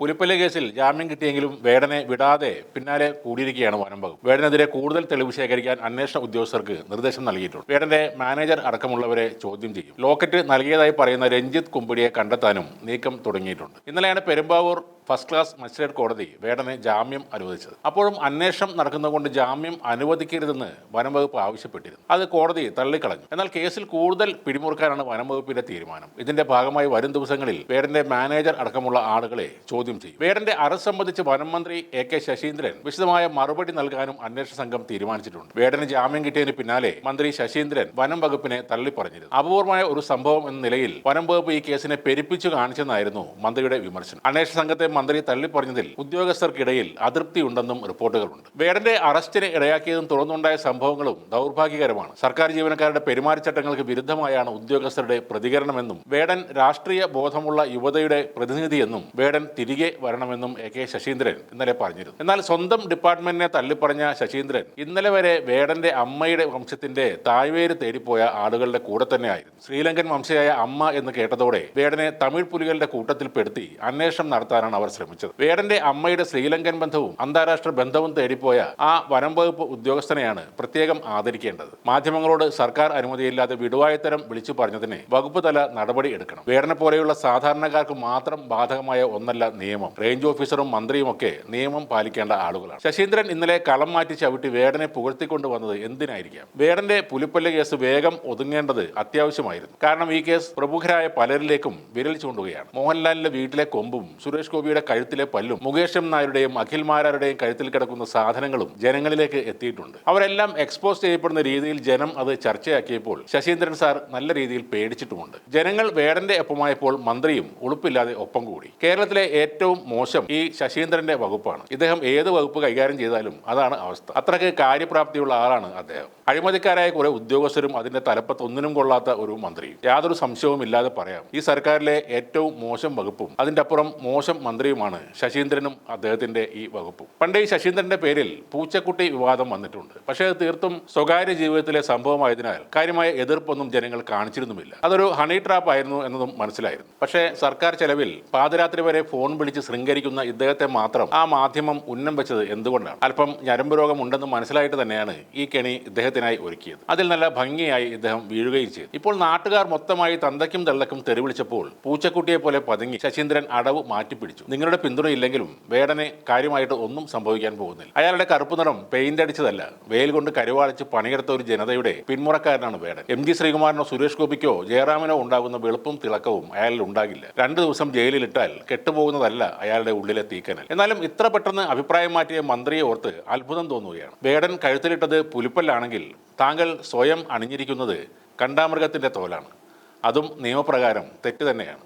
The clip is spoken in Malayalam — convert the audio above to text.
പുലിപ്പള്ളി കേസിൽ ജാമ്യം കിട്ടിയെങ്കിലും വേടനെ വിടാതെ പിന്നാലെ കൂടിയിരിക്കുകയാണ് വനം വകുപ്പ്. വേടനെതിരെ കൂടുതൽ തെളിവ് ശേഖരിക്കാൻ അന്വേഷണ ഉദ്യോഗസ്ഥർക്ക് നിർദ്ദേശം നൽകിയിട്ടുണ്ട്. വേടന്റെ മാനേജർ അടക്കമുള്ളവരെ ചോദ്യം ചെയ്യും. ലോക്കറ്റ് നൽകിയതായി പറയുന്ന രഞ്ജിത്ത് കുമ്പിടിയെ കണ്ടെത്താനും നീക്കം തുടങ്ങിയിട്ടുണ്ട്. ഇന്നലെയാണ് പെരുമ്പാവൂർ ഫസ്റ്റ് ക്ലാസ് മജിസ്ട്രേറ്റ് കോടതി വേടന് ജാമ്യം അനുവദിച്ചത്. അപ്പോഴും അന്വേഷണം നടക്കുന്നതുകൊണ്ട് ജാമ്യം അനുവദിക്കരുതെന്ന് വനം വകുപ്പ് ആവശ്യപ്പെട്ടിരുന്നു. അത് കോടതി തള്ളിക്കളഞ്ഞു. എന്നാൽ കേസിൽ കൂടുതൽ പിടിമുറുക്കാനാണ് വനം വകുപ്പിന്റെ തീരുമാനം. ഇതിന്റെ ഭാഗമായി വരും ദിവസങ്ങളിൽ വേടന്റെ മാനേജർ അടക്കമുള്ള ആളുകളെ ചോദ്യം ചെയ്യും. വേടന്റെ അറസ്റ്റ് സംബന്ധിച്ച് വനം മന്ത്രി എ.കെ. ശശീന്ദ്രൻ വിശദമായ മറുപടി നൽകാനും അന്വേഷണ സംഘം തീരുമാനിച്ചിട്ടുണ്ട്. വേടന് ജാമ്യം കിട്ടിയതിന് പിന്നാലെ മന്ത്രി ശശീന്ദ്രൻ വനം വകുപ്പിനെ തള്ളിപ്പറഞ്ഞിരുന്നു. അപൂർവമായ ഒരു സംഭവം എന്ന നിലയിൽ വനം വകുപ്പ് ഈ കേസിനെ പെരുപ്പിച്ചു കാണിച്ചെന്നായിരുന്നു മന്ത്രിയുടെ വിമർശനം. അന്വേഷണ സംഘത്തെ മന്ത്രി തള്ളിപ്പറഞ്ഞതിൽ ഉദ്യോഗസ്ഥർക്കിടയിൽ അതൃപ്തിയുണ്ടെന്നും റിപ്പോർട്ടുകളുണ്ട്. വേടന്റെ അറസ്റ്റിന് ഇടയാക്കിയതും തുടർന്നുണ്ടായ സംഭവങ്ങളും ദൗർഭാഗ്യകരമാണ്. സർക്കാർ ജീവനക്കാരുടെ പെരുമാറ്റച്ചട്ടങ്ങൾക്ക് വിരുദ്ധമായാണ് ഉദ്യോഗസ്ഥരുടെ പ്രതികരണമെന്നും വേടൻ രാഷ്ട്രീയ ബോധമുള്ള യുവതയുടെ പ്രതിനിധിയെന്നും വേടൻ തിരികെ വരണമെന്നും എ.കെ. ശശീന്ദ്രൻ ഇന്നലെ പറഞ്ഞിരുന്നു. എന്നാൽ സ്വന്തം ഡിപ്പാർട്ട്മെന്റിനെ തള്ളിപ്പറഞ്ഞ ശശീന്ദ്രൻ ഇന്നലെ വരെ വേടന്റെ അമ്മയുടെ വംശത്തിന്റെ തായ്വേര് തേടിപ്പോയ ആളുകളുടെ കൂടെ തന്നെയായിരുന്നു. ശ്രീലങ്കൻ വംശയായ അമ്മ എന്ന് കേട്ടതോടെ വേടനെ തമിഴ് പുലികളുടെ കൂട്ടത്തിൽപ്പെടുത്തി അന്വേഷണം നടത്താനാണ് അവർ ശ്രമിച്ചത്. വേടന്റെ അമ്മയുടെ ശ്രീലങ്കൻ ബന്ധവും അന്താരാഷ്ട്ര ബന്ധവും തേടിപ്പോയ ആ വനം വകുപ്പ് ഉദ്യോഗസ്ഥനെയാണ് പ്രത്യേകം ആദരിക്കേണ്ടത്. മാധ്യമങ്ങളോട് സർക്കാർ അനുമതിയില്ലാതെ വിടുവായത്തരം വിളിച്ചു പറഞ്ഞതിന് വകുപ്പ് തല നടപടി എടുക്കണം. വേടനെ പോലെയുള്ള സാധാരണക്കാർക്ക് മാത്രം ബാധകമായ ഒന്നല്ല നിയമം. റേഞ്ച് ഓഫീസറും മന്ത്രിയുമൊക്കെ നിയമം പാലിക്കേണ്ട ആളുകളാണ്. ശശീന്ദ്രൻ ഇന്നലെ കളം മാറ്റി ചവിട്ടി വേടനെ പുകഴ്ത്തിക്കൊണ്ടുവന്നത് എന്തിനായിരിക്കാം? വേടന്റെ പുലിപ്പള്ളി കേസ് വേഗം ഒതുങ്ങേണ്ടത് അത്യാവശ്യമായിരുന്നു. കാരണം ഈ കേസ് പ്രമുഖരായ പലരിലേക്കും വിരൽ ചൂണ്ടുകയാണ്. മോഹൻലാലിന്റെ വീട്ടിലെ കൊമ്പും സുരേഷ് ഗോപിയുടെ കഴുത്തിലെ പല്ലും മുകേഷ് നായരുടെയും അഖിൽ മാരാരുടെയും കഴുത്തിൽ കിടക്കുന്ന സാധനങ്ങളും ജനങ്ങളിലേക്ക് എത്തിയിട്ടുണ്ട്. അവരെല്ലാം എക്സ്പോസ് ചെയ്യപ്പെടുന്ന രീതിയിൽ ജനം അത് ചർച്ചയാക്കിയപ്പോൾ ശശീന്ദ്രൻ സാർ നല്ല രീതിയിൽ പേടിച്ചിട്ടുമുണ്ട്. ജനങ്ങൾ വേടന്റെ ഒപ്പമായപ്പോൾ മന്ത്രിയും ഉളുപ്പില്ലാതെ ഒപ്പം കൂടി. കേരളത്തിലെ ഏറ്റവും മോശം ഈ ശശീന്ദ്രന്റെ വകുപ്പാണ്. ഇദ്ദേഹം ഏത് വകുപ്പ് കൈകാര്യം ചെയ്താലും അതാണ് അവസ്ഥ. അത്രയ്ക്ക് കാര്യപ്രാപ്തിയുള്ള ആളാണ് അദ്ദേഹം. അഴിമതിക്കാരായ കുറെ ഉദ്യോഗസ്ഥരും അതിന്റെ തലപ്പത്ത് ഒന്നിനും കൊള്ളാത്ത ഒരു മന്ത്രിയും. യാതൊരു സംശയവും ഇല്ലാതെ പറയാം, ഈ സർക്കാരിലെ ഏറ്റവും മോശം വകുപ്പും അതിന്റെ അപ്പുറം മോശം മന്ത്രിയുമാണ് ശശീന്ദ്രനും അദ്ദേഹത്തിന്റെ ഈ വകുപ്പും. പണ്ട് ഈ ശശീന്ദ്രന്റെ പേരിൽ പൂച്ചക്കുട്ടി വിവാദം വന്നിട്ടുണ്ട്. പക്ഷേ അത് തീർത്തും സ്വകാര്യ ജീവിതത്തിലെ സംഭവമായതിനാൽ കാര്യമായ എതിർപ്പൊന്നും ജനങ്ങൾ കാണിച്ചിരുന്നുമില്ല. അതൊരു ഹണി ട്രാപ്പ് ആയിരുന്നു എന്നതും മനസ്സിലായിരുന്നു. പക്ഷേ സർക്കാർ ചെലവിൽ പാതിരാത്രി വരെ ഫോൺ വിളിച്ച് ശൃംഗരിക്കുന്ന ഇദ്ദേഹത്തെ മാത്രം ആ മാധ്യമം ഉന്നം വെച്ചത് എന്തുകൊണ്ടാണ്? അല്പം ഞരമ്പ് രോഗം ഉണ്ടെന്ന് മനസ്സിലായിട്ട് തന്നെയാണ് ഈ കെണി ഇദ്ദേഹത്തിനായി ഒരുക്കിയത്. അതിൽ നല്ല ഭംഗിയായി ഇദ്ദേഹം വീഴുകയും ചെയ്തു. ഇപ്പോൾ നാട്ടുകാർ മൊത്തമായി തന്തയ്ക്കും തള്ളക്കും തെറിവിളിച്ചപ്പോൾ പൂച്ചക്കുട്ടിയെ പോലെ പതുങ്ങി ശശീന്ദ്രൻ അടവ് മാറ്റിപ്പിടിച്ചു. നിങ്ങളുടെ പിന്തുണയില്ലെങ്കിലും വേടനെ കാര്യമായിട്ട് ഒന്നും സംഭവിക്കാൻ പോകുന്നില്ല. അയാളുടെ കറുപ്പ് നിറം പെയിന്റ് അടിച്ചതല്ല, വെയിൽ കൊണ്ട് കരുവാളിച്ച് പണിയെടുത്ത ഒരു ജനതയുടെ പിന്മുറക്കാരനാണ് വേടൻ. എം.ജി. ശ്രീകുമാറിനോ സുരേഷ് ഗോപിക്കോ ജയറാമിനോ ഉണ്ടാകുന്ന വെളുപ്പും തിളക്കവും അയാളിൽ ഉണ്ടാകില്ല. 2 ദിവസം ജയിലിലിട്ടാൽ കെട്ടുപോകുന്നതല്ല അയാളുടെ ഉള്ളിലെ തീക്കനൽ. എന്നാലും ഇത്ര പെട്ടെന്ന് അഭിപ്രായം മാറ്റിയ മന്ത്രിയെ ഓർത്ത് അത്ഭുതം തോന്നുകയാണ്. വേടൻ കഴുത്തിലിട്ടത് പുലിപ്പല്ലാണെങ്കിൽ താങ്കൾ സ്വയം അണിഞ്ഞിരിക്കുന്നത് കണ്ടാമൃഗത്തിന്റെ തോലാണ്. അതും നിയമപ്രകാരം തെറ്റ് തന്നെയാണ്.